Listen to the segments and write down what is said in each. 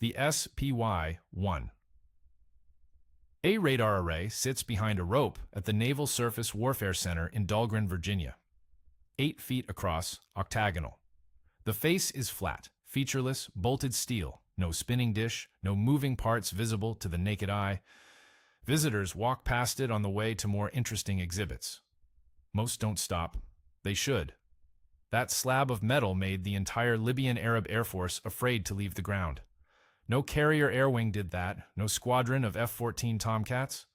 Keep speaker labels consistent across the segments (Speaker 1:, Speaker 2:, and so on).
Speaker 1: The SPY-1. A radar array sits behind a rope at the Naval Surface Warfare Center in Dahlgren, Virginia. 8 feet across, octagonal. The face is flat, featureless, bolted steel, no spinning dish, no moving parts visible to the naked eye. Visitors walk past it on the way to more interesting exhibits. Most don't stop. They should. That slab of metal made the entire Libyan Arab Air Force afraid to leave the ground. No carrier air wing did that, no squadron of F-14 Tomcats.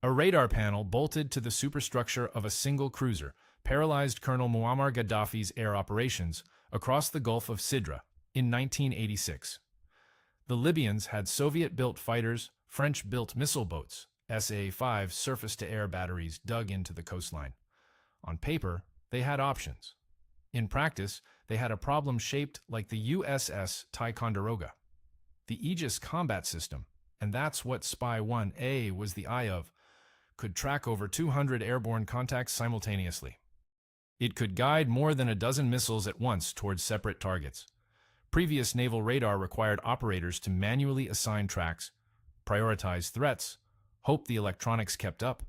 Speaker 1: A radar panel bolted to the superstructure of a single cruiser paralyzed Colonel Muammar Gaddafi's air operations across the Gulf of Sidra in 1986. The Libyans had Soviet-built fighters, French-built missile boats, SA-5 surface-to-air batteries dug into the coastline. On paper, they had options. In practice, they had a problem shaped like the USS Ticonderoga. The Aegis combat system, and that's what SPY-1A was the eye of, could track over 200 airborne contacts simultaneously. It could guide more than a dozen missiles at once towards separate targets. Previous naval radar required operators to manually assign tracks, prioritize threats, hope the electronics kept up.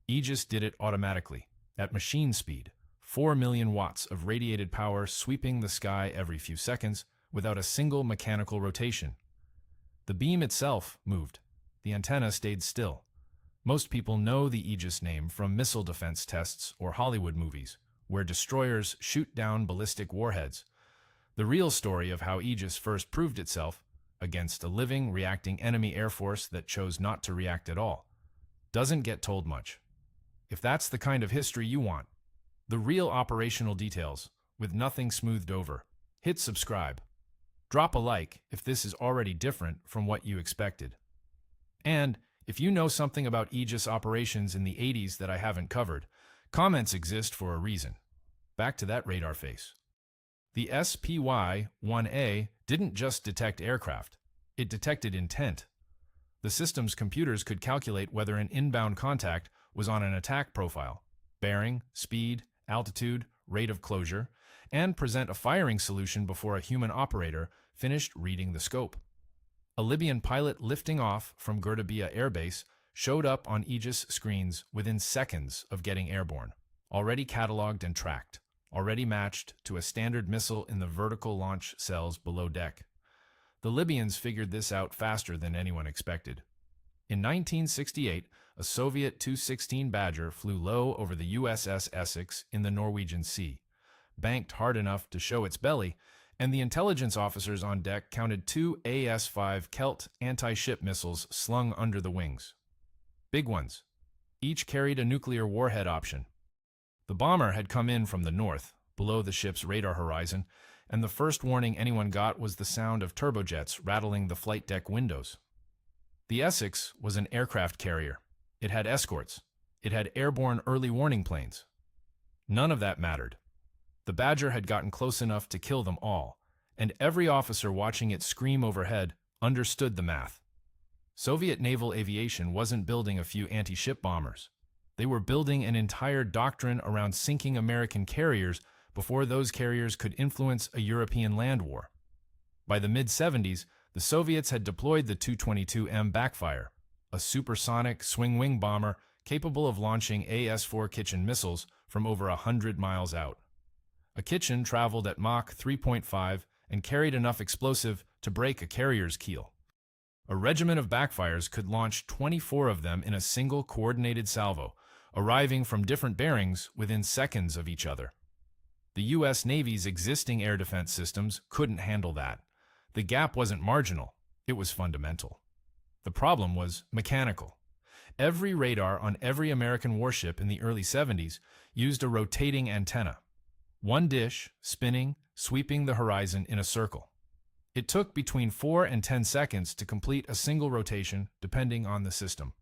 Speaker 1: Aegis did it automatically, at machine speed, 4 million watts of radiated power sweeping the sky every few seconds without a single mechanical rotation. The beam itself moved. The antenna stayed still. Most people know the Aegis name from missile defense tests or Hollywood movies, where destroyers shoot down ballistic warheads. The real story of how Aegis first proved itself, against a living, reacting enemy air force that chose not to react at all, doesn't get told much. If that's the kind of history you want, the real operational details, with nothing smoothed over, hit subscribe. Drop a like if this is already different from what you expected. And if you know something about Aegis operations in the 80s that I haven't covered, comments exist for a reason. Back to that radar face. The SPY-1A didn't just detect aircraft, it detected intent. The system's computers could calculate whether an inbound contact was on an attack profile, bearing, speed, altitude, rate of closure, and present a firing solution before a human operator finished reading the scope. A Libyan pilot lifting off from Ghurdabiyah Air Base showed up on Aegis screens within seconds of getting airborne, already catalogued and tracked, already matched to a standard missile in the vertical launch cells below deck. The Libyans figured this out faster than anyone expected. In 1968, a Soviet Tu-16 Badger flew low over the USS Essex in the Norwegian Sea, banked hard enough to show its belly, and the intelligence officers on deck counted 2 AS-5 Kelt anti-ship missiles slung under the wings. Big ones. Each carried a nuclear warhead option. The bomber had come in from the north, below the ship's radar horizon, and the first warning anyone got was the sound of turbojets rattling the flight deck windows. The Essex was an aircraft carrier. It had escorts. It had airborne early warning planes. None of that mattered. The Badger had gotten close enough to kill them all, and every officer watching it scream overhead understood the math. Soviet naval aviation wasn't building a few anti-ship bombers. They were building an entire doctrine around sinking American carriers before those carriers could influence a European land war. By the mid-70s, the Soviets had deployed the Tu-22M backfire, a supersonic swing-wing bomber capable of launching AS-4 Kitchen missiles from over 100 miles out. A Kitchen traveled at Mach 3.5 and carried enough explosive to break a carrier's keel. A regiment of backfires could launch 24 of them in a single coordinated salvo, arriving from different bearings within seconds of each other. The U.S. Navy's existing air defense systems couldn't handle that. The gap wasn't marginal, it was fundamental. The problem was mechanical. Every radar on every American warship in the early 70s used a rotating antenna. One dish, spinning, sweeping the horizon in a circle. It took between 4 and 10 seconds to complete a single rotation, depending on the system.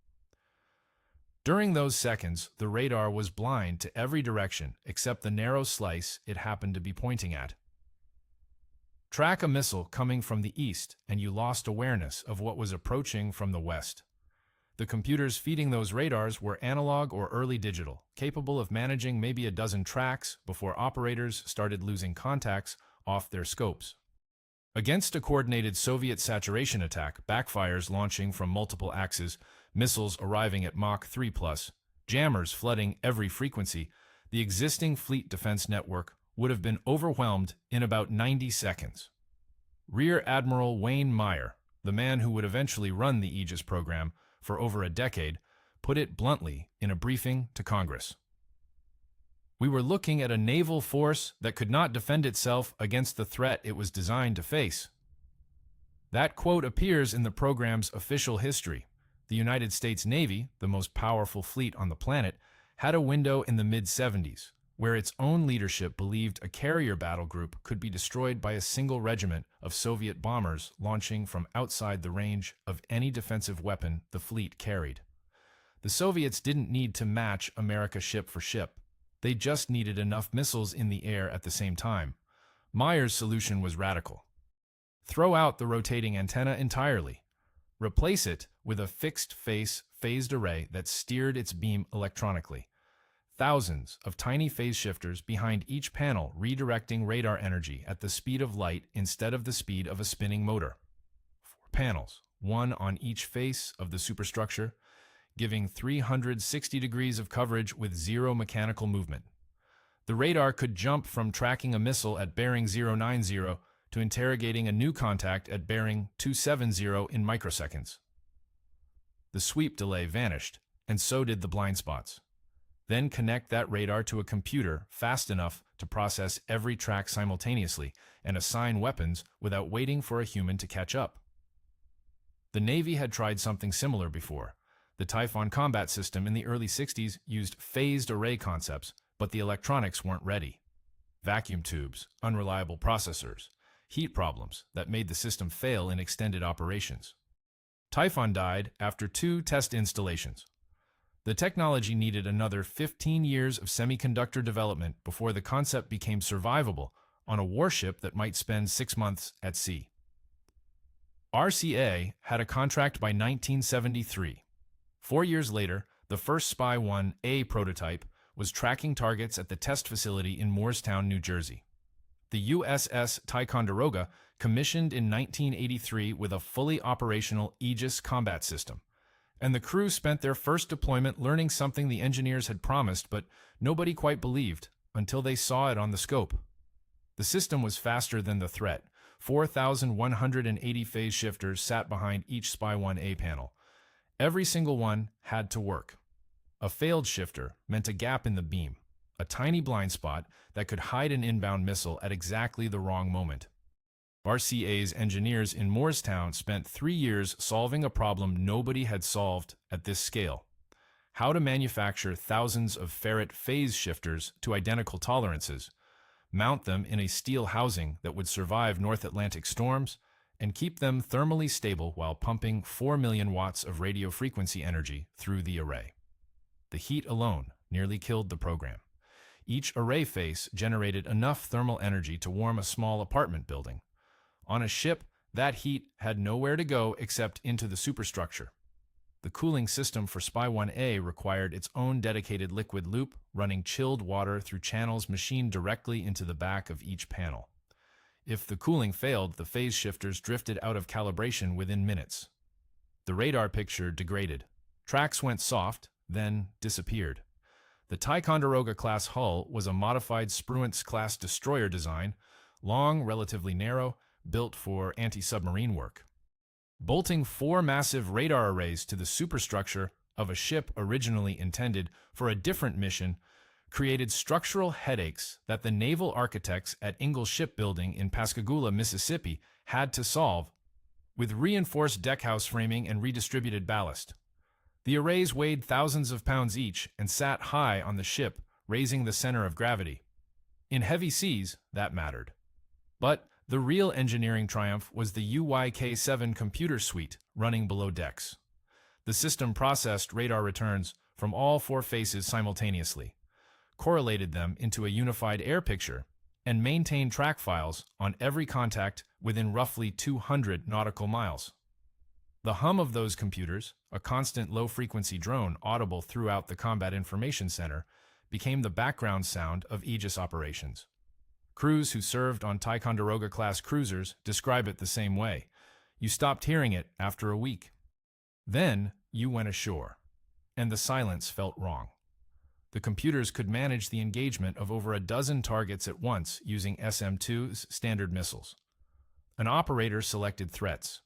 Speaker 1: During those seconds, the radar was blind to every direction except the narrow slice it happened to be pointing at. Track a missile coming from the east, and you lost awareness of what was approaching from the west. The computers feeding those radars were analog or early digital, capable of managing maybe a dozen tracks before operators started losing contacts off their scopes. Against a coordinated Soviet saturation attack, backfires launching from multiple axes, missiles arriving at Mach 3+, jammers flooding every frequency, the existing fleet defense network would have been overwhelmed in about 90 seconds. Rear Admiral Wayne Meyer, the man who would eventually run the Aegis program for over a decade, put it bluntly in a briefing to Congress. "We were looking at a naval force that could not defend itself against the threat it was designed to face." That quote appears in the program's official history. The United States Navy, the most powerful fleet on the planet, had a window in the mid-70s, where its own leadership believed a carrier battle group could be destroyed by a single regiment of Soviet bombers launching from outside the range of any defensive weapon the fleet carried. The Soviets didn't need to match America ship for ship. They just needed enough missiles in the air at the same time. Meyer's solution was radical. Throw out the rotating antenna entirely. Replace it with a fixed-face phased array that steered its beam electronically. Thousands of tiny phase shifters behind each panel redirecting radar energy at the speed of light instead of the speed of a spinning motor. 4 panels, one on each face of the superstructure, giving 360 degrees of coverage with zero mechanical movement. The radar could jump from tracking a missile at bearing 090 to interrogating a new contact at bearing 270 in microseconds. The sweep delay vanished, and so did the blind spots. Then connect that radar to a computer fast enough to process every track simultaneously and assign weapons without waiting for a human to catch up. The Navy had tried something similar before. The Typhoon combat system in the early 60s used phased array concepts, but the electronics weren't ready. Vacuum tubes, unreliable processors, heat problems that made the system fail in extended operations. Typhoon died after 2 test installations. The technology needed another 15 years of semiconductor development before the concept became survivable on a warship that might spend 6 months at sea. RCA had a contract by 1973. 4 years later, the first Spy-1A prototype was tracking targets at the test facility in Moorestown, New Jersey. The USS Ticonderoga commissioned in 1983 with a fully operational Aegis combat system, and the crew spent their first deployment learning something the engineers had promised, but nobody quite believed until they saw it on the scope. The system was faster than the threat. 4,180 phase shifters sat behind each Spy-1A panel. Every single one had to work. A failed shifter meant a gap in the beam, a tiny blind spot that could hide an inbound missile at exactly the wrong moment. RCA's engineers in Moorestown spent 3 years solving a problem nobody had solved at this scale: how to manufacture thousands of ferrite phase shifters to identical tolerances, mount them in a steel housing that would survive North Atlantic storms, and keep them thermally stable while pumping 4 million watts of radio frequency energy through the array. The heat alone nearly killed the program. Each array face generated enough thermal energy to warm a small apartment building. On a ship, that heat had nowhere to go except into the superstructure. The cooling system for Spy-1A required its own dedicated liquid loop, running chilled water through channels machined directly into the back of each panel. If the cooling failed, the phase shifters drifted out of calibration within minutes. The radar picture degraded. Tracks went soft, then disappeared. The Ticonderoga-class hull was a modified Spruance-class destroyer design, long, relatively narrow, built for anti-submarine work. Bolting 4 massive radar arrays to the superstructure of a ship originally intended for a different mission created structural headaches that the naval architects at Ingalls Shipbuilding in Pascagoula, Mississippi, had to solve, with reinforced deckhouse framing and redistributed ballast. The arrays weighed thousands of pounds each and sat high on the ship, raising the center of gravity. In heavy seas, that mattered. But the real engineering triumph was the UYK-7 computer suite running below decks. The system processed radar returns from all 4 faces simultaneously, correlated them into a unified air picture, and maintained track files on every contact within roughly 200 nautical miles. The hum of those computers, a constant low-frequency drone audible throughout the Combat Information Center, became the background sound of Aegis operations. Crews who served on Ticonderoga-class cruisers describe it the same way. You stopped hearing it after a week. Then you went ashore, and the silence felt wrong. The computers could manage the engagement of over a dozen targets at once using SM-2's standard missiles. An operator selected threats.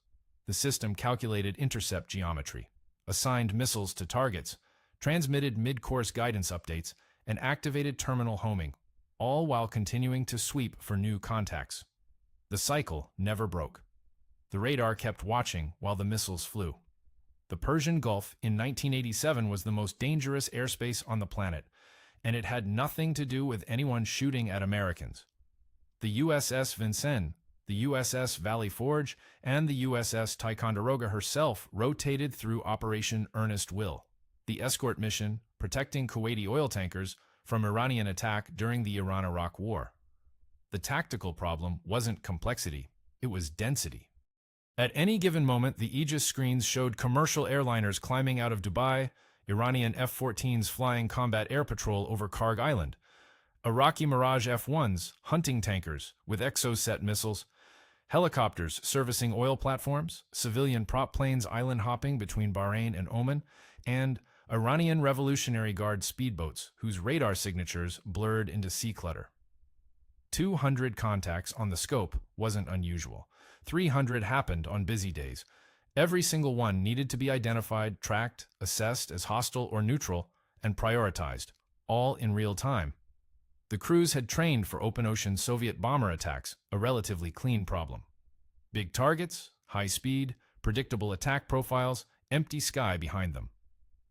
Speaker 1: The system calculated intercept geometry, assigned missiles to targets, transmitted mid-course guidance updates, and activated terminal homing, all while continuing to sweep for new contacts. The cycle never broke. The radar kept watching while the missiles flew. The Persian Gulf in 1987 was the most dangerous airspace on the planet, and it had nothing to do with anyone shooting at Americans. The USS Vincennes, the USS Valley Forge, and the USS Ticonderoga herself rotated through Operation Earnest Will, the escort mission protecting Kuwaiti oil tankers from Iranian attack during the Iran-Iraq War. The tactical problem wasn't complexity, it was density. At any given moment, the Aegis screens showed commercial airliners climbing out of Dubai, Iranian F-14s flying combat air patrol over Karg Island, Iraqi Mirage F-1s hunting tankers with Exocet missiles, helicopters servicing oil platforms, civilian prop planes island hopping between Bahrain and Oman, and Iranian Revolutionary Guard speedboats whose radar signatures blurred into sea clutter. 200 contacts on the scope wasn't unusual. 300 happened on busy days. Every single one needed to be identified, tracked, assessed as hostile or neutral, and prioritized, all in real time. The crews had trained for open ocean Soviet bomber attacks, a relatively clean problem. Big targets, high speed, predictable attack profiles, empty sky behind them.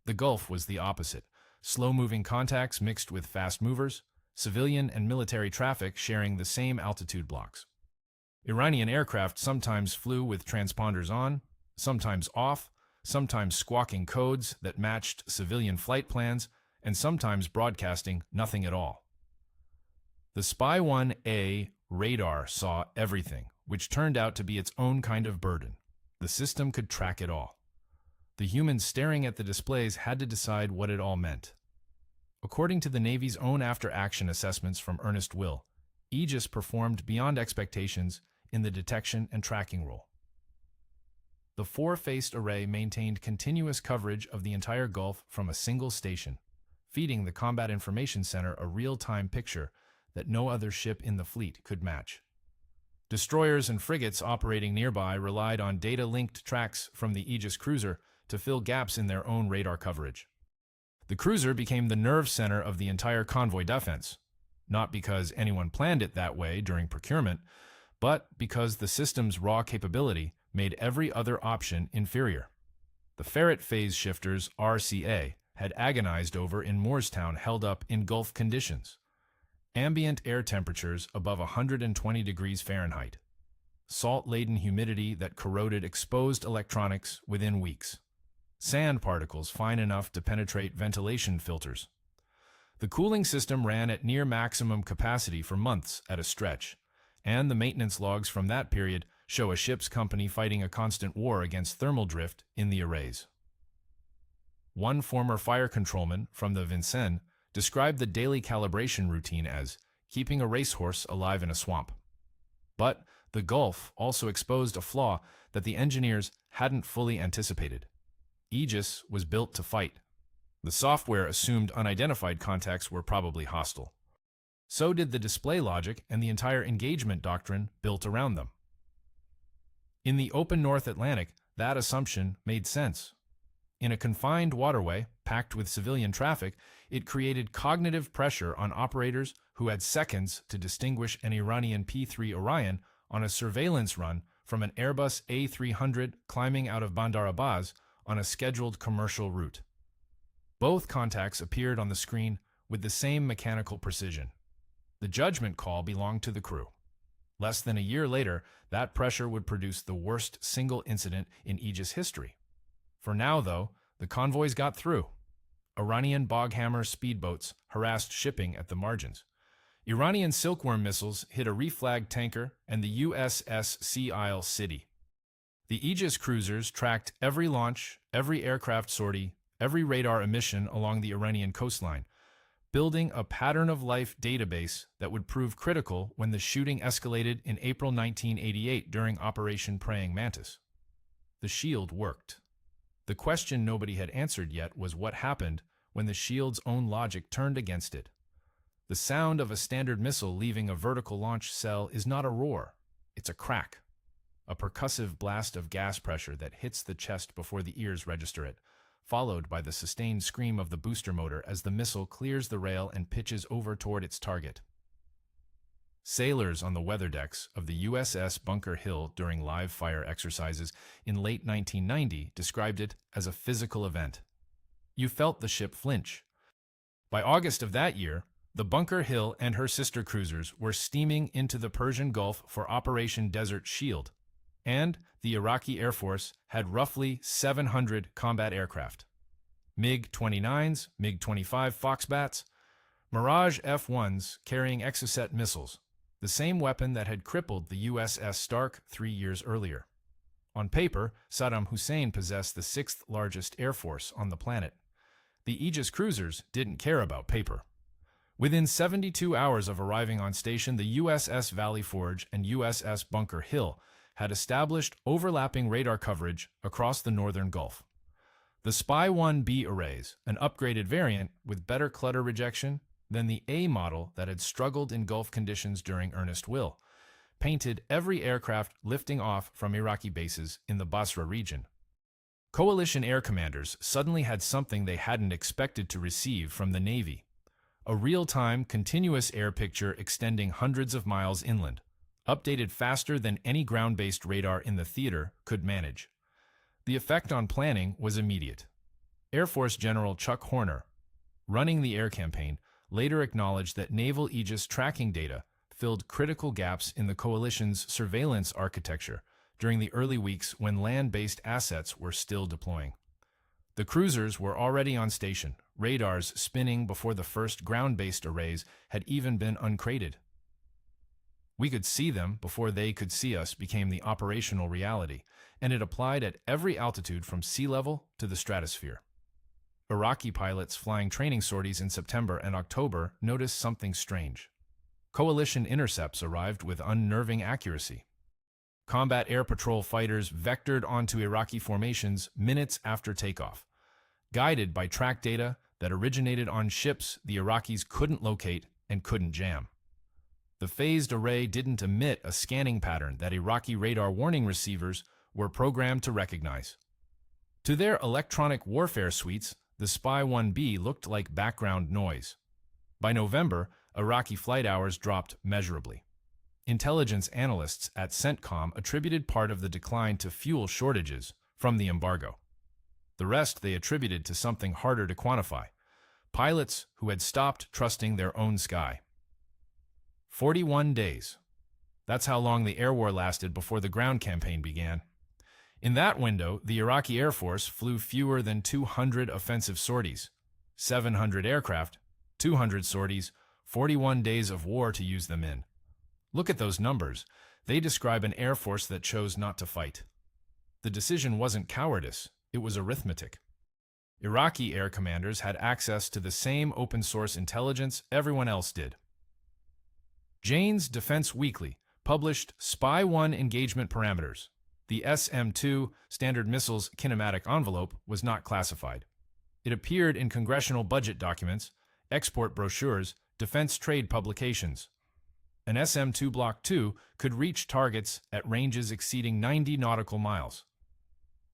Speaker 1: The Gulf was the opposite. Slow-moving contacts mixed with fast movers, civilian and military traffic sharing the same altitude blocks. Iranian aircraft sometimes flew with transponders on, sometimes off, sometimes squawking codes that matched civilian flight plans, and sometimes broadcasting nothing at all. The Spy-1A radar saw everything, which turned out to be its own kind of burden. The system could track it all. The humans staring at the displays had to decide what it all meant. According to the Navy's own after-action assessments from Earnest Will, Aegis performed beyond expectations in the detection and tracking role. The four-faced array maintained continuous coverage of the entire Gulf from a single station, feeding the Combat Information Center a real-time picture that no other ship in the fleet could match. Destroyers and frigates operating nearby relied on data-linked tracks from the Aegis cruiser to fill gaps in their own radar coverage. The cruiser became the nerve center of the entire convoy defense, not because anyone planned it that way during procurement, but because the system's raw capability made every other option inferior. The Ferret phase shifters, RCA, had agonized over in Moorestown held up in Gulf conditions. Ambient air temperatures above 120 degrees Fahrenheit. Salt-laden humidity that corroded exposed electronics within weeks. Sand particles fine enough to penetrate ventilation filters. The cooling system ran at near maximum capacity for months at a stretch, and the maintenance logs from that period show a ship's company fighting a constant war against thermal drift in the arrays. One former fire controlman from the Vincennes described the daily calibration routine as keeping a racehorse alive in a swamp. But the Gulf also exposed a flaw that the engineers hadn't fully anticipated. Aegis was built to fight. The software assumed unidentified contacts were probably hostile. So did the display logic and the entire engagement doctrine built around them. In the open North Atlantic, that assumption made sense. In a confined waterway, packed with civilian traffic, it created cognitive pressure on operators who had seconds to distinguish an Iranian P-3 Orion on a surveillance run from an Airbus A300 climbing out of Bandar Abbas on a scheduled commercial route. Both contacts appeared on the screen with the same mechanical precision. The judgment call belonged to the crew. Less than a year later, that pressure would produce the worst single incident in Aegis history. For now, though, the convoys got through. Iranian Boghammer speedboats harassed shipping at the margins. Iranian Silkworm missiles hit a reflagged tanker and the USS Sea Isle City. The Aegis cruisers tracked every launch, every aircraft sortie, every radar emission along the Iranian coastline, building a pattern-of-life database that would prove critical when the shooting escalated in April 1988 during Operation Praying Mantis. The shield worked. The question nobody had answered yet was what happened when the shield's own logic turned against it. The sound of a standard missile leaving a vertical launch cell is not a roar, it's a crack. A percussive blast of gas pressure that hits the chest before the ears register it, followed by the sustained scream of the booster motor as the missile clears the rail and pitches over toward its target. Sailors on the weather decks of the USS Bunker Hill during live fire exercises in late 1990 described it as a physical event. You felt the ship flinch. By August of that year, the Bunker Hill and her sister cruisers were steaming into the Persian Gulf for Operation Desert Shield, and the Iraqi Air Force had roughly 700 combat aircraft. MiG-29s, MiG-25 Foxbats, Mirage F-1s carrying Exocet missiles, the same weapon that had crippled the USS Stark 3 years earlier. On paper, Saddam Hussein possessed the sixth largest air force on the planet. The Aegis cruisers didn't care about paper. Within 72 hours of arriving on station, the USS Valley Forge and USS Bunker Hill had established overlapping radar coverage across the northern Gulf. The Spy-1B arrays, an upgraded variant with better clutter rejection than the A model that had struggled in Gulf conditions during Earnest Will, painted every aircraft lifting off from Iraqi bases in the Basra region. Coalition air commanders suddenly had something they hadn't expected to receive from the Navy: a real-time, continuous air picture extending hundreds of miles inland, updated faster than any ground-based radar in the theater could manage. The effect on planning was immediate. Air Force General Chuck Horner, running the air campaign, later acknowledged that naval Aegis tracking data filled critical gaps in the coalition's surveillance architecture during the early weeks when land-based assets were still deploying. The cruisers were already on station, radars spinning before the first ground-based arrays had even been uncrated. We could see them before they could see us became the operational reality, and it applied at every altitude from sea level to the stratosphere. Iraqi pilots flying training sorties in September and October noticed something strange. Coalition intercepts arrived with unnerving accuracy. Combat air patrol fighters vectored onto Iraqi formations minutes after takeoff, guided by track data that originated on ships the Iraqis couldn't locate and couldn't jam. The phased array didn't emit a scanning pattern that Iraqi radar warning receivers were programmed to recognize. To their electronic warfare suites, the Spy-1B looked like background noise. By November, Iraqi flight hours dropped measurably. Intelligence analysts at CENTCOM attributed part of the decline to fuel shortages from the embargo. The rest they attributed to something harder to quantify: pilots who had stopped trusting their own sky. 41 days. That's how long the air war lasted before the ground campaign began. In that window, the Iraqi Air Force flew fewer than 200 offensive sorties, 700 aircraft, 200 sorties, 41 days of war to use them in. Look at those numbers. They describe an Air Force that chose not to fight. The decision wasn't cowardice, it was arithmetic. Iraqi air commanders had access to the same open-source intelligence everyone else did. Jane's Defense Weekly published Spy-1 engagement parameters. The SM-2 Standard Missiles kinematic envelope was not classified. It appeared in congressional budget documents, export brochures, defense trade publications. An SM-2 Block 2 could reach targets at ranges exceeding 90 nautical miles.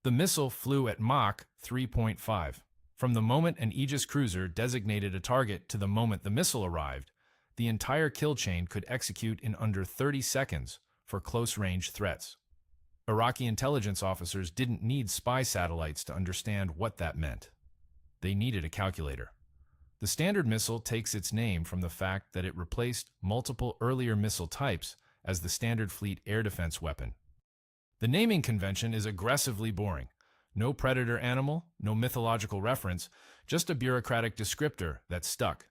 Speaker 1: The missile flew at Mach 3.5. From the moment an Aegis cruiser designated a target to the moment the missile arrived, the entire kill chain could execute in under 30 seconds for close-range threats. Iraqi intelligence officers didn't need spy satellites to understand what that meant. They needed a calculator. The Standard missile takes its name from the fact that it replaced multiple earlier missile types as the Standard Fleet air defense weapon. The naming convention is aggressively boring. No predator animal, no mythological reference, just a bureaucratic descriptor that stuck.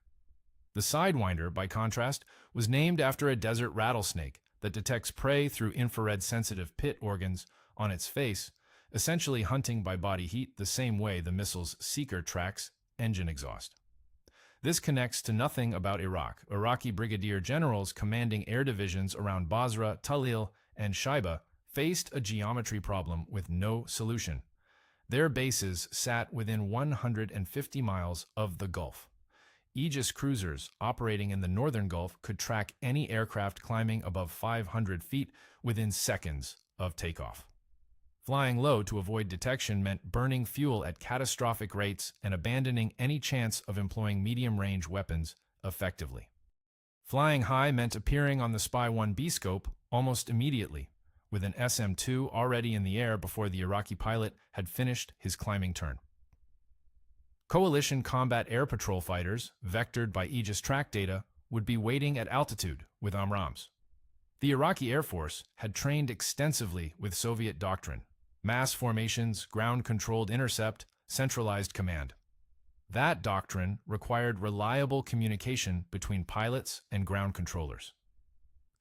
Speaker 1: The Sidewinder, by contrast, was named after a desert rattlesnake that detects prey through infrared-sensitive pit organs on its face, essentially hunting by body heat the same way the missile's seeker tracks engine exhaust. This connects to nothing about Iraq. Iraqi brigadier generals commanding air divisions around Basra, Talil, and Shaiba faced a geometry problem with no solution. Their bases sat within 150 miles of the Gulf. Aegis cruisers operating in the northern Gulf could track any aircraft climbing above 500 feet within seconds of takeoff. Flying low to avoid detection meant burning fuel at catastrophic rates and abandoning any chance of employing medium-range weapons effectively. Flying high meant appearing on the Spy-1B scope almost immediately, with an SM-2 already in the air before the Iraqi pilot had finished his climbing turn. Coalition combat air patrol fighters, vectored by Aegis track data, would be waiting at altitude with AMRAAMs. The Iraqi Air Force had trained extensively with Soviet doctrine: mass formations, ground-controlled intercept, centralized command. That doctrine required reliable communication between pilots and ground controllers.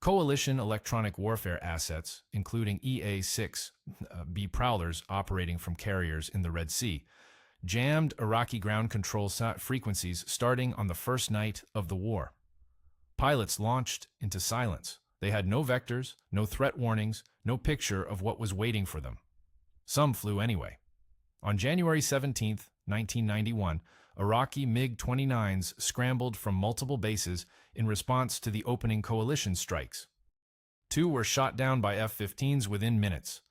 Speaker 1: Coalition electronic warfare assets, including EA-6B prowlers operating from carriers in the Red Sea, jammed Iraqi ground control frequencies starting on the first night of the war. Pilots launched into silence. They had no vectors, no threat warnings, no picture of what was waiting for them. Some flew anyway. On January 17, 1991, Iraqi MiG-29s scrambled from multiple bases in response to the opening coalition strikes. 2 were shot down by F-15s within minutes.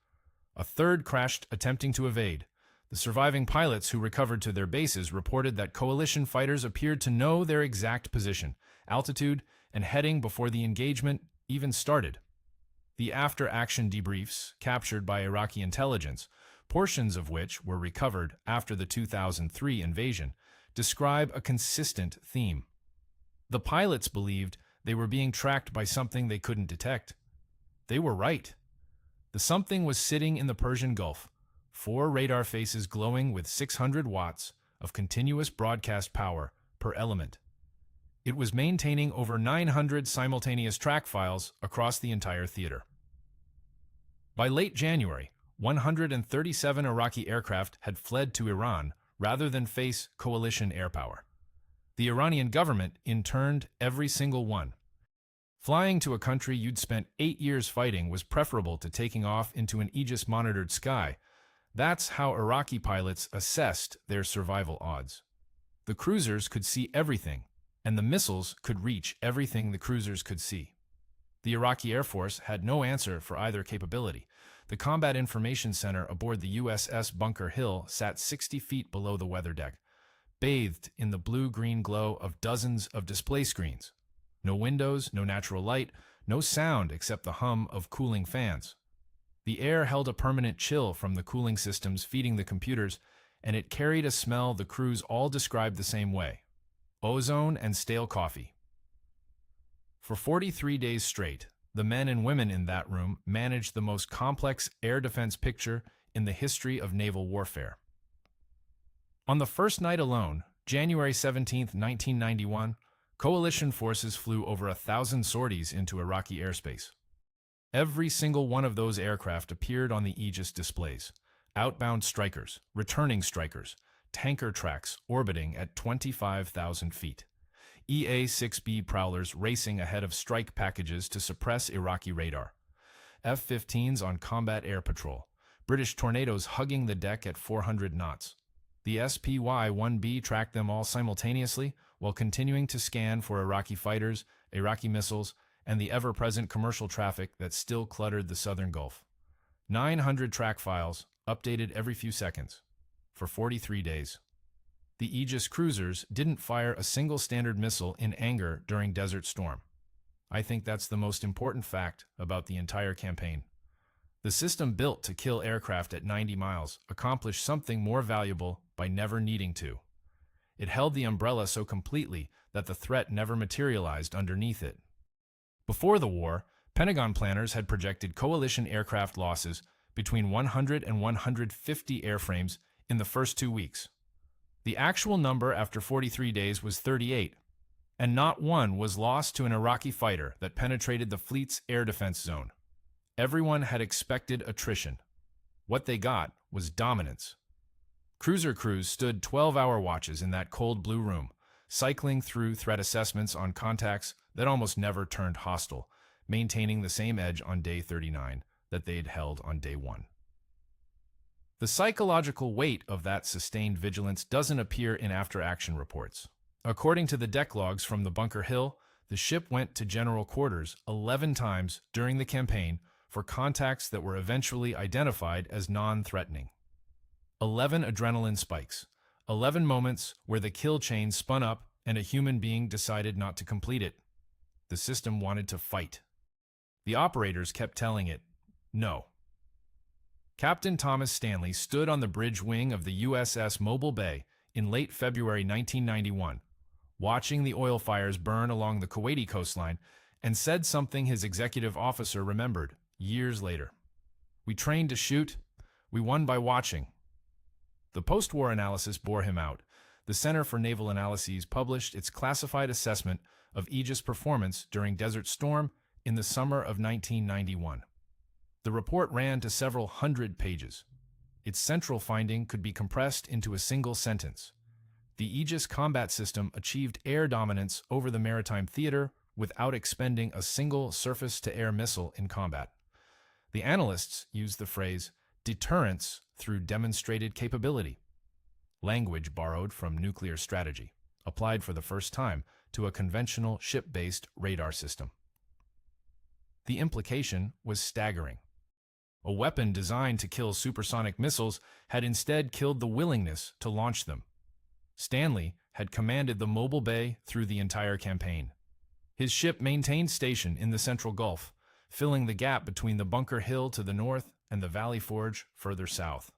Speaker 1: A third crashed attempting to evade. The surviving pilots who recovered to their bases reported that coalition fighters appeared to know their exact position, altitude, and heading before the engagement even started. The after-action debriefs, captured by Iraqi intelligence, portions of which were recovered after the 2003 invasion, describe a consistent theme. The pilots believed they were being tracked by something they couldn't detect. They were right. The something was sitting in the Persian Gulf, 4 radar faces glowing with 600 watts of continuous broadcast power per element. It was maintaining over 900 simultaneous track files across the entire theater. By late January, 137 Iraqi aircraft had fled to Iran rather than face coalition air power. The Iranian government interned every single one. Flying to a country you'd spent 8 years fighting was preferable to taking off into an Aegis-monitored sky. That's how Iraqi pilots assessed their survival odds. The cruisers could see everything, and the missiles could reach everything the cruisers could see. The Iraqi Air Force had no answer for either capability. The Combat Information Center aboard the USS Bunker Hill sat 60 feet below the weather deck, bathed in the blue-green glow of dozens of display screens. No windows, no natural light, no sound except the hum of cooling fans. The air held a permanent chill from the cooling systems feeding the computers, and it carried a smell the crews all described the same way: ozone and stale coffee. For 43 days straight, the men and women in that room managed the most complex air defense picture in the history of naval warfare. On the first night alone, January 17, 1991, coalition forces flew over 1,000 sorties into Iraqi airspace. Every single one of those aircraft appeared on the Aegis displays: outbound strikers, returning strikers, tanker tracks orbiting at 25,000 feet. EA-6B prowlers racing ahead of strike packages to suppress Iraqi radar. F-15s on combat air patrol. British Tornadoes hugging the deck at 400 knots. The SPY-1B tracked them all simultaneously while continuing to scan for Iraqi fighters, Iraqi missiles, and the ever-present commercial traffic that still cluttered the southern Gulf. 900 track files, updated every few seconds. For 43 days. The Aegis cruisers didn't fire a single standard missile in anger during Desert Storm. I think that's the most important fact about the entire campaign. The system built to kill aircraft at 90 miles accomplished something more valuable by never needing to. It held the umbrella so completely that the threat never materialized underneath it. Before the war, Pentagon planners had projected coalition aircraft losses between 100 and 150 airframes in the first 2 weeks. The actual number after 43 days was 38, and not one was lost to an Iraqi fighter that penetrated the fleet's air defense zone. Everyone had expected attrition. What they got was dominance. Cruiser crews stood 12-hour watches in that cold blue room, cycling through threat assessments on contacts that almost never turned hostile, maintaining the same edge on day 39 that they'd held on day 1. The psychological weight of that sustained vigilance doesn't appear in after-action reports. According to the deck logs from the Bunker Hill, the ship went to general quarters 11 times during the campaign for contacts that were eventually identified as non-threatening. 11 adrenaline spikes, 11 moments where the kill chain spun up and a human being decided not to complete it. The system wanted to fight. The operators kept telling it, no. Captain Thomas Stanley stood on the bridge wing of the USS Mobile Bay in late February 1991, watching the oil fires burn along the Kuwaiti coastline, and said something his executive officer remembered years later. "We trained to shoot. We won by watching." The post-war analysis bore him out. The Center for Naval Analyses published its classified assessment of Aegis performance during Desert Storm in the summer of 1991. The report ran to several hundred pages. Its central finding could be compressed into a single sentence. The Aegis combat system achieved air dominance over the maritime theater without expending a single surface-to-air missile in combat. The analysts used the phrase deterrence through demonstrated capability, language borrowed from nuclear strategy, applied for the first time to a conventional ship-based radar system. The implication was staggering. A weapon designed to kill supersonic missiles had instead killed the willingness to launch them. Stanley had commanded the Mobile Bay through the entire campaign. His ship maintained station in the Central Gulf, filling the gap between the Bunker Hill to the north and the Valley Forge further south.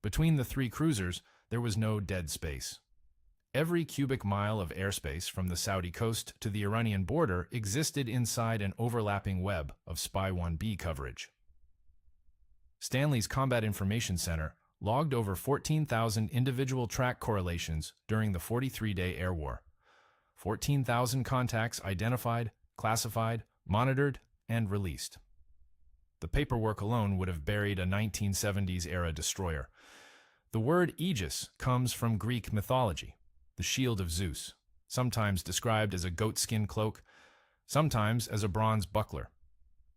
Speaker 1: Between the three cruisers, there was no dead space. Every cubic mile of airspace from the Saudi coast to the Iranian border existed inside an overlapping web of Spy 1B coverage. Stanley's Combat Information Center logged over 14,000 individual track correlations during the 43-day air war. 14,000 contacts identified, classified, monitored, and released. The paperwork alone would have buried a 1970s-era destroyer. The word Aegis comes from Greek mythology, the shield of Zeus, sometimes described as a goatskin cloak, sometimes as a bronze buckler.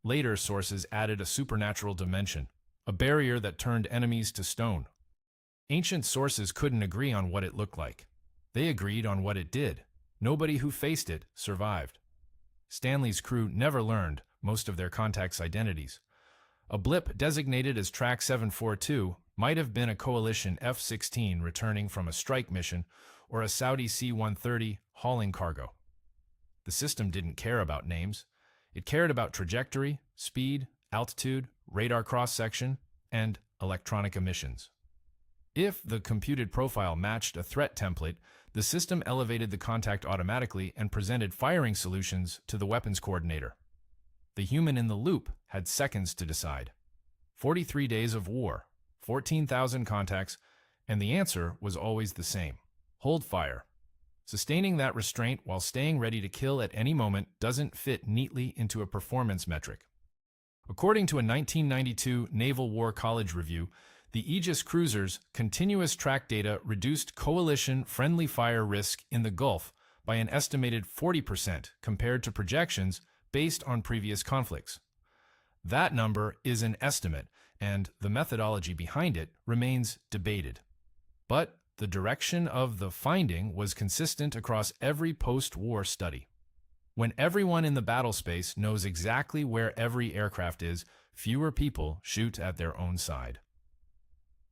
Speaker 1: Later sources added a supernatural dimension, a barrier that turned enemies to stone. Ancient sources couldn't agree on what it looked like. They agreed on what it did. Nobody who faced it survived. Stanley's crew never learned most of their contacts' identities. A blip designated as Track 742 might have been a coalition F-16 returning from a strike mission or a Saudi C-130 hauling cargo. The system didn't care about names. It cared about trajectory, speed, altitude, radar cross-section, and electronic emissions. If the computed profile matched a threat template, the system elevated the contact automatically and presented firing solutions to the weapons coordinator. The human in the loop had seconds to decide. 43 days of war, 14,000 contacts, and the answer was always the same: hold fire. Sustaining that restraint while staying ready to kill at any moment doesn't fit neatly into a performance metric. According to a 1992 Naval War College review, the Aegis cruisers' continuous track data reduced coalition friendly fire risk in the Gulf by an estimated 40% compared to projections based on previous conflicts. That number is an estimate, and the methodology behind it remains debated. But the direction of the finding was consistent across every post-war study. When everyone in the battle space knows exactly where every aircraft is, fewer people shoot at their own side.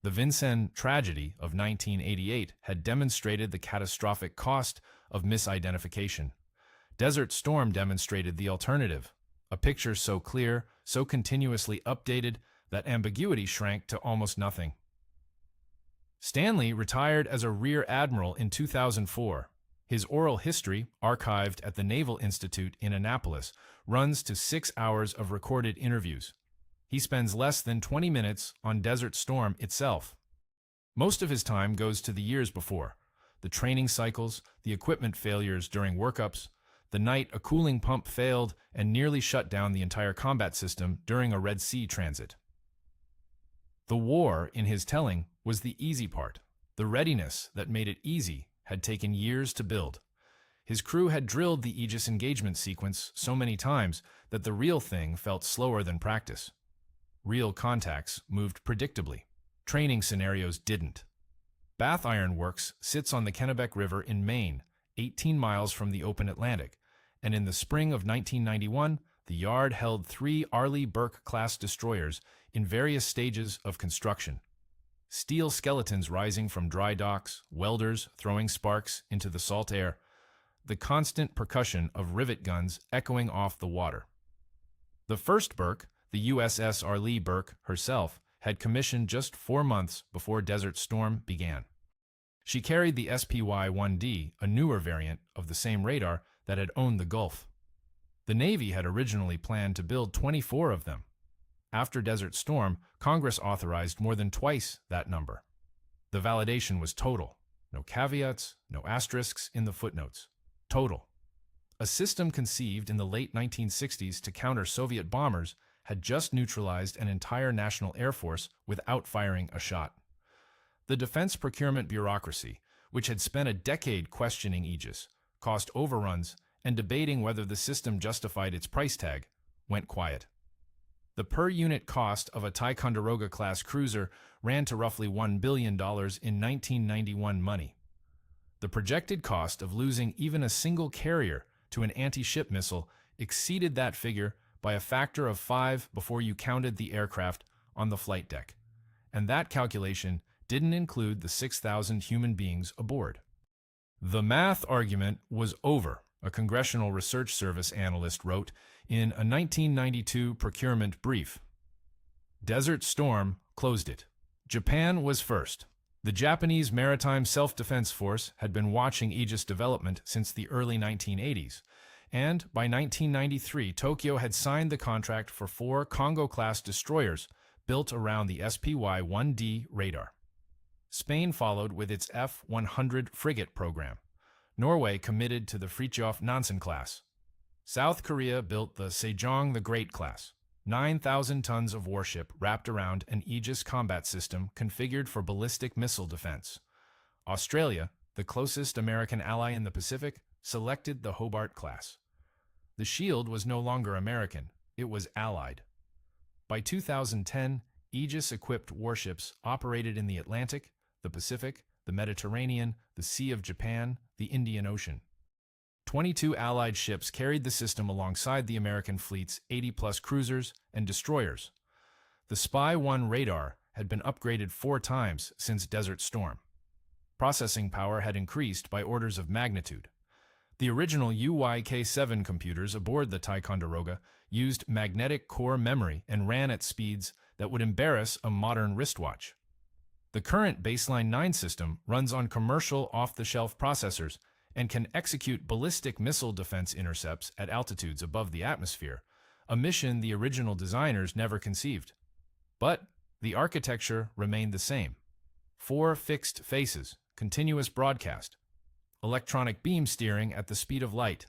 Speaker 1: The Vincennes tragedy of 1988 had demonstrated the catastrophic cost of misidentification. Desert Storm demonstrated the alternative, a picture so clear, so continuously updated, that ambiguity shrank to almost nothing. Stanley retired as a Rear Admiral in 2004. His oral history, archived at the Naval Institute in Annapolis, runs to 6 hours of recorded interviews. He spends less than 20 minutes on Desert Storm itself. Most of his time goes to the years before: the training cycles, the equipment failures during workups, the night a cooling pump failed and nearly shut down the entire combat system during a Red Sea transit. The war, in his telling, was the easy part. The readiness that made it easy had taken years to build. His crew had drilled the Aegis engagement sequence so many times that the real thing felt slower than practice. Real contacts moved predictably. Training scenarios didn't. Bath Iron Works sits on the Kennebec River in Maine, 18 miles from the open Atlantic, and in the spring of 1991, the yard held 3 Arleigh Burke-class destroyers in various stages of construction. Steel skeletons rising from dry docks, welders throwing sparks into the salt air, the constant percussion of rivet guns echoing off the water. The first Burke, the USS Arleigh Burke herself, had commissioned just 4 months before Desert Storm began. She carried the SPY-1D, a newer variant of the same radar that had owned the Gulf. The Navy had originally planned to build 24 of them. After Desert Storm, Congress authorized more than twice that number. The validation was total. No caveats, no asterisks in the footnotes. Total. A system conceived in the late 1960s to counter Soviet bombers had just neutralized an entire national air force without firing a shot. The defense procurement bureaucracy, which had spent a decade questioning Aegis, cost overruns, and debating whether the system justified its price tag, went quiet. The per-unit cost of a Ticonderoga-class cruiser ran to roughly $1 billion in 1991 money. The projected cost of losing even a single carrier to an anti-ship missile exceeded that figure by a factor of 5 before you counted the aircraft on the flight deck, and that calculation didn't include the 6,000 human beings aboard. The math argument was over, a Congressional Research Service analyst wrote in a 1992 procurement brief. Desert Storm closed it. Japan was first. The Japanese Maritime Self-Defense Force had been watching Aegis development since the early 1980s, and by 1993, Tokyo had signed the contract for 4 Kongo-class destroyers built around the SPY-1D radar. Spain followed with its F-100 frigate program. Norway committed to the Fridtjof Nansen class. South Korea built the Sejong the Great class, 9,000 tons of warship wrapped around an Aegis combat system configured for ballistic missile defense. Australia, the closest American ally in the Pacific, selected the Hobart class. The Shield was no longer American, it was Allied. By 2010, Aegis-equipped warships operated in the Atlantic, the Pacific, the Mediterranean, the Sea of Japan, the Indian Ocean. 22 Allied ships carried the system alongside the American fleet's 80-plus cruisers and destroyers. The Spy-1 radar had been upgraded 4 times since Desert Storm. Processing power had increased by orders of magnitude. The original UYK-7 computers aboard the Ticonderoga used magnetic core memory and ran at speeds that would embarrass a modern wristwatch. The current Baseline 9 system runs on commercial off-the-shelf processors and can execute ballistic missile defense intercepts at altitudes above the atmosphere, a mission the original designers never conceived. But the architecture remained the same. 4 fixed faces, continuous broadcast, electronic beam steering at the speed of light.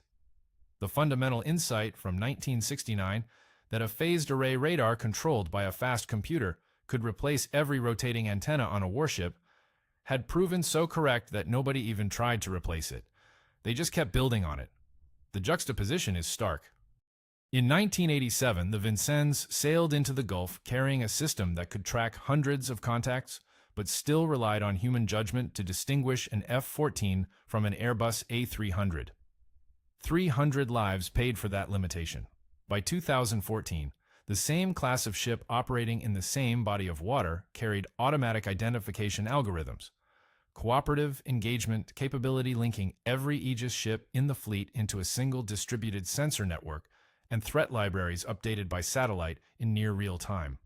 Speaker 1: The fundamental insight from 1969 that a phased array radar controlled by a fast computer could replace every rotating antenna on a warship had proven so correct that nobody even tried to replace it. They just kept building on it. The juxtaposition is stark. In 1987, the Vincennes sailed into the Gulf carrying a system that could track hundreds of contacts, but still relied on human judgment to distinguish an F-14 from an Airbus A300. 300 lives paid for that limitation. By 2014, the same class of ship operating in the same body of water carried automatic identification algorithms, cooperative engagement capability linking every Aegis ship in the fleet into a single distributed sensor network, and threat libraries updated by satellite in near real time.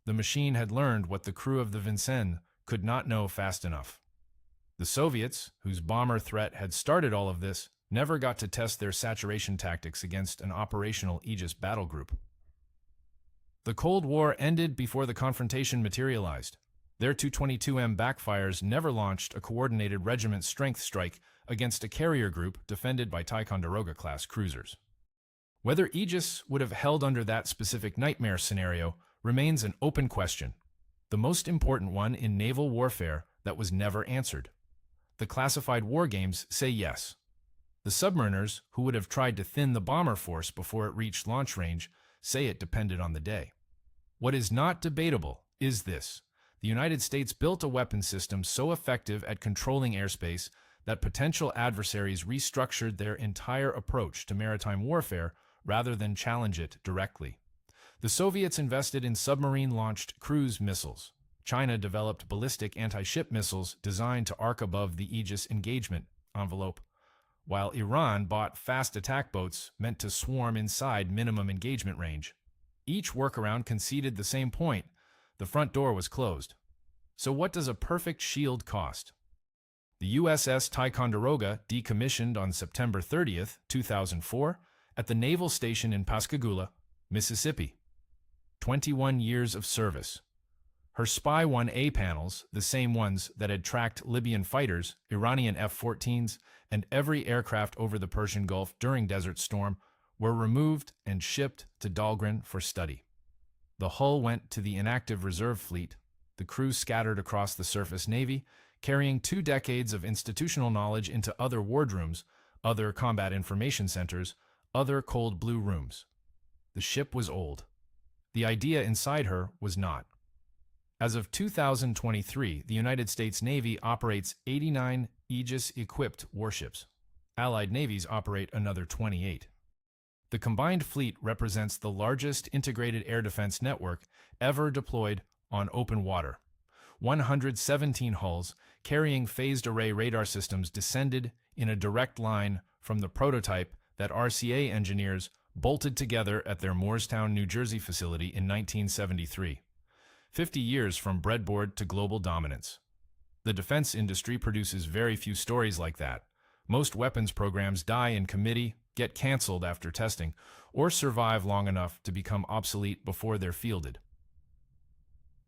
Speaker 1: The machine had learned what the crew of the Vincennes could not know fast enough. The Soviets, whose bomber threat had started all of this, never got to test their saturation tactics against an operational Aegis battle group. The Cold War ended before the confrontation materialized. Their 222M backfires never launched a coordinated regiment strength strike against a carrier group defended by Ticonderoga-class cruisers. Whether Aegis would have held under that specific nightmare scenario remains an open question, the most important one in naval warfare that was never answered. the classified war games say yes. The submariners, who would have tried to thin the bomber force before it reached launch range, say it depended on the day. What is not debatable is this: the United States built a weapon system so effective at controlling airspace that potential adversaries restructured their entire approach to maritime warfare rather than challenge it directly. The Soviets invested in submarine-launched cruise missiles. China developed ballistic anti-ship missiles designed to arc above the Aegis engagement envelope, while Iran bought fast attack boats meant to swarm inside minimum engagement range. Each workaround conceded the same point: the front door was closed. So what does a perfect shield cost? The USS Ticonderoga decommissioned on September 30th, 2004, at the naval station in Pascagoula, Mississippi. 21 years of service. Her Spy 1A panels, the same ones that had tracked Libyan fighters, Iranian F-14s, and every aircraft over the Persian Gulf during Desert Storm, were removed and shipped to Dahlgren for study. The hull went to the inactive reserve fleet, the crew scattered across the surface navy, carrying 2 decades of institutional knowledge into other wardrooms, other combat information centers, other cold blue rooms. The ship was old. The idea inside her was not. As of 2023, the United States Navy operates 89 Aegis-equipped warships. Allied navies operate another 28. The combined fleet represents the largest integrated air defense network ever deployed on open water. 117 hulls carrying phased array radar systems descended in a direct line from the prototype that RCA engineers bolted together at their Moorestown, New Jersey facility in 1973. 50 years from breadboard to global dominance. The defense industry produces very few stories like that. Most weapons programs die in committee, get canceled after testing, or survive long enough to become obsolete before they're fielded.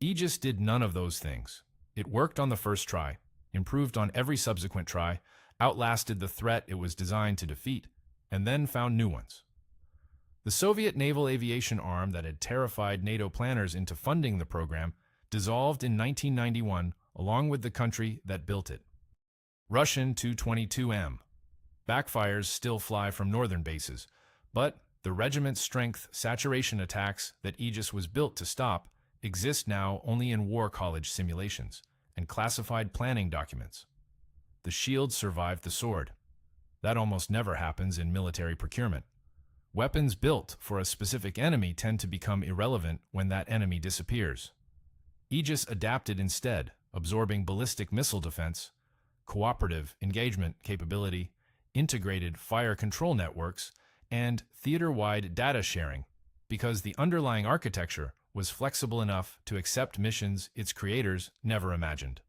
Speaker 1: Aegis did none of those things. It worked on the first try, improved on every subsequent try, outlasted the threat it was designed to defeat, and then found new ones. The Soviet naval aviation arm that had terrified NATO planners into funding the program dissolved in 1991 along with the country that built it. Russian Tu-22M. Backfires still fly from northern bases, but the regiment's strength saturation attacks that Aegis was built to stop exist now only in war college simulations and classified planning documents. The shield survived the sword. That almost never happens in military procurement. Weapons built for a specific enemy tend to become irrelevant when that enemy disappears. Aegis adapted instead, absorbing ballistic missile defense, cooperative engagement capability, integrated fire control networks, and theater-wide data sharing, because the underlying architecture was flexible enough to accept missions its creators never imagined.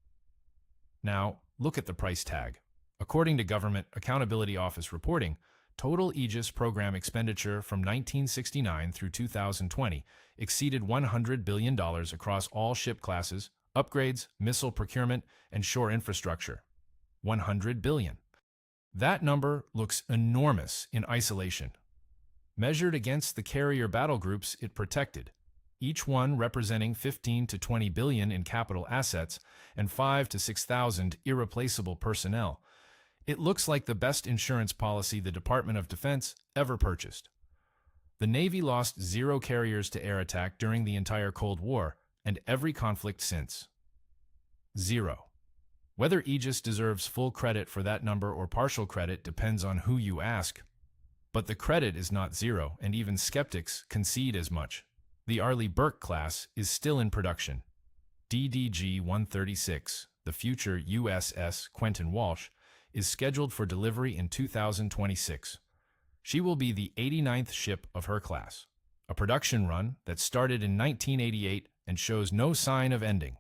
Speaker 1: Now, look at the price tag. According to Government Accountability Office reporting, total Aegis program expenditure from 1969 through 2020 exceeded $100 billion across all ship classes, upgrades, missile procurement, and shore infrastructure. $100 billion. That number looks enormous in isolation. Measured against the carrier battle groups it protected, each one representing 15 to 20 billion in capital assets and 5 to 6,000 irreplaceable personnel, it looks like the best insurance policy the Department of Defense ever purchased. The Navy lost 0 carriers to air attack during the entire Cold War and every conflict since. 0. Whether Aegis deserves full credit for that number or partial credit depends on who you ask. But the credit is not 0, and even skeptics concede as much. The Arleigh Burke class is still in production. DDG-136, the future USS Quentin Walsh, is scheduled for delivery in 2026. She will be the 89th ship of her class, a production run that started in 1988 and shows no sign of ending.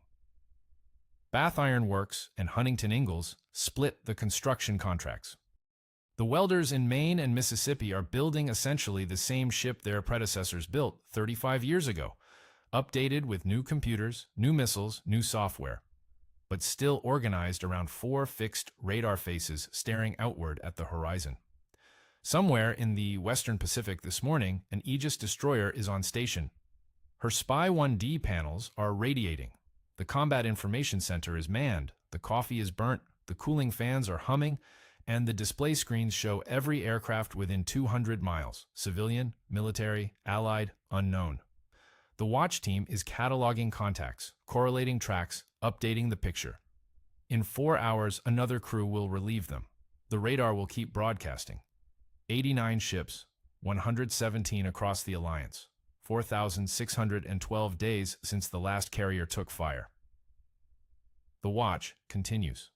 Speaker 1: Bath Iron Works and Huntington Ingalls split the construction contracts. The welders in Maine and Mississippi are building essentially the same ship their predecessors built 35 years ago, updated with new computers, new missiles, new software, but still organized around 4 fixed radar faces staring outward at the horizon. Somewhere in the Western Pacific this morning, an Aegis destroyer is on station. Her Spy 1D panels are radiating. The Combat Information Center is manned. The coffee is burnt. The cooling fans are humming, and the display screens show every aircraft within 200 miles, civilian, military, allied, unknown. The watch team is cataloging contacts, correlating tracks, updating the picture. In 4 hours, another crew will relieve them. The radar will keep broadcasting. 89 ships, 117 across the alliance, 4,612 days since the last carrier took fire. The watch continues.